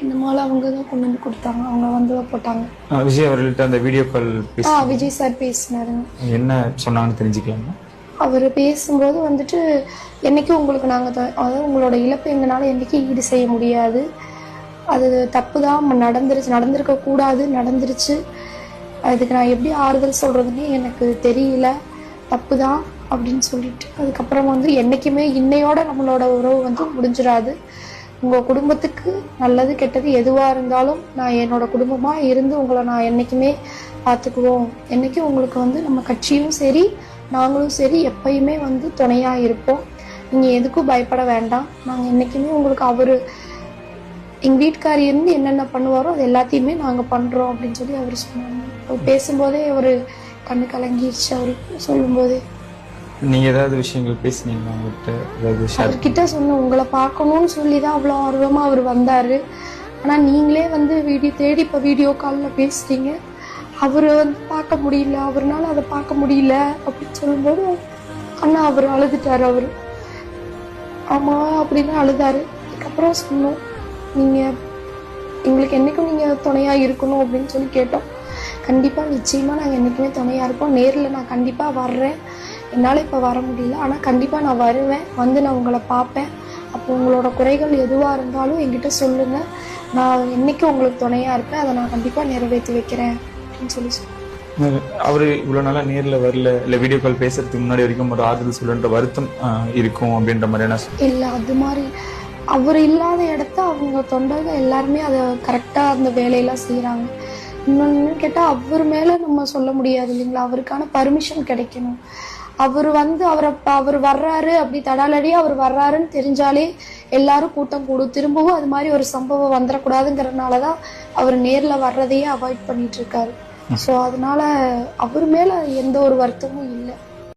இந்த மாலை அவங்க தான் கொண்டு வந்து கொடுத்தாங்க. அவங்க வந்து போட்டாங்க. விஜய் அவர்கள்ட்ட அந்த வீடியோ கால் விஜய் சார் பேசினாருங்க. என்ன சொன்னாங்கன்னு தெரிஞ்சுக்கலாமா? அவர் பேசும்போது வந்துட்டு என்னைக்கும் உங்களுக்கு நாங்கள் அதாவது உங்களோட இழப்பு எங்களால் என்றைக்கும் ஈடு செய்ய முடியாது. அது தப்பு தான், நடந்திருக்க கூடாது, நடந்துருச்சு. அதுக்கு நான் எப்படி ஆறுதல் சொல்றதுன்னு எனக்கு தெரியல. தப்பு தான் அப்படின்னு சொல்லிட்டு அதுக்கப்புறம் வந்து என்றைக்குமே இன்னையோட நம்மளோட உறவு வந்து முடிஞ்சிடாது. உங்கள் குடும்பத்துக்கு நல்லது கெட்டது எதுவாக இருந்தாலும் நான் என்னோட குடும்பமாக இருந்து உங்களை நான் என்றைக்குமே பார்த்துக்குவோம். என்றைக்கும் உங்களுக்கு வந்து நம்ம கட்சியும் சரி நாங்களும் சரி எப்பயுமே வந்து துணையாக இருப்போம். நீங்கள் எதுக்கும் பயப்பட வேண்டாம். நாங்கள் என்றைக்குமே உங்களுக்கு அவர் எங்கள் வீட்டுக்காரி இருந்து என்னென்ன பண்ணுவாரோ அது எல்லாத்தையுமே நாங்கள் பண்ணுறோம் அப்படின்னு சொல்லி அவர் சொன்னாங்க. அவர் பேசும்போதே அவர் கண்ணு கலங்கிடுச்சு. அவர் சொல்லும்போதே. நீங்கள் ஏதாவது விஷயங்கள் பேசுனீங்களா அவர்கிட்ட? அவர்கிட்ட சொன்னேன், உங்களை பார்க்கணும்னு சொல்லி தான் அவ்வளோ ஆர்வமாக அவர் வந்தார். ஆனால் நீங்களே வந்து தேடி இப்போ வீடியோ காலில் பேசுகிறீங்க. அவரை வந்து பார்க்க முடியல, அவர்னால அதை பார்க்க முடியல அப்படின்னு சொல்லும்போது அண்ணா அவர் அழுதுட்டார். அவர் ஆமாம் அப்படின்னு அழுதாரு. அதுக்கப்புறம் சொன்னோம், நீங்கள் எங்களுக்கு என்றைக்கும் நீங்கள் துணையாக இருக்கணும் அப்படின்னு சொல்லி கேட்டோம். கண்டிப்பாக நிச்சயமாக நாங்கள் என்றைக்குமே துணையாக இருப்போம். நேரில் நான் கண்டிப்பாக வர்றேன். என்னால் இப்போ வர முடியல, ஆனால் கண்டிப்பாக நான் வருவேன். வந்து நான் உங்களை பார்ப்பேன். அப்போ உங்களோட குறைகள் எதுவாக இருந்தாலும் என்கிட்ட சொல்லுங்கள். நான் என்றைக்கும் உங்களுக்கு துணையாக இருப்பேன். அதை நான் கண்டிப்பாக நிறைவேற்றி வைக்கிறேன் அப்படின்னு சொல்லி சொன்னேன். அவர் இவ்வளோ நாளாக நேரில் வரல, இல்லை வீடியோ கால் பேசுறதுக்கு முன்னாடி வரைக்கும் ஒரு ஆறுதல் சொல்லுன்ற வருத்தம் இருக்கும் அப்படின்ற மாதிரியான இல்லை. அது மாதிரி அவர் இல்லாத இடத்த அவங்க தொண்டர்கள் எல்லாருமே அதை கரெக்டாக அந்த வேலையெல்லாம் செய்கிறாங்க. இன்னொன்று கேட்டால் அவர் மேலே நம்ம சொல்ல முடியாது இல்லைங்களா? அவருக்கான பர்மிஷன் கிடைக்கணும். அவர் வந்து அவர் வர்றாரு அப்படி தடாலடியாக அவர் வர்றாருன்னு தெரிஞ்சாலே எல்லாரும் கூட்டம் கூடும். திரும்பவும் அது மாதிரி ஒரு சம்பவம் வந்துடக்கூடாதுங்கிறதுனால தான் அவர் நேரில் வர்றதையே அவாய்ட் பண்ணிட்டு இருக்காரு. ஸோ அதனால அவர் மேலே எந்த ஒரு வருத்தமும் இல்லை.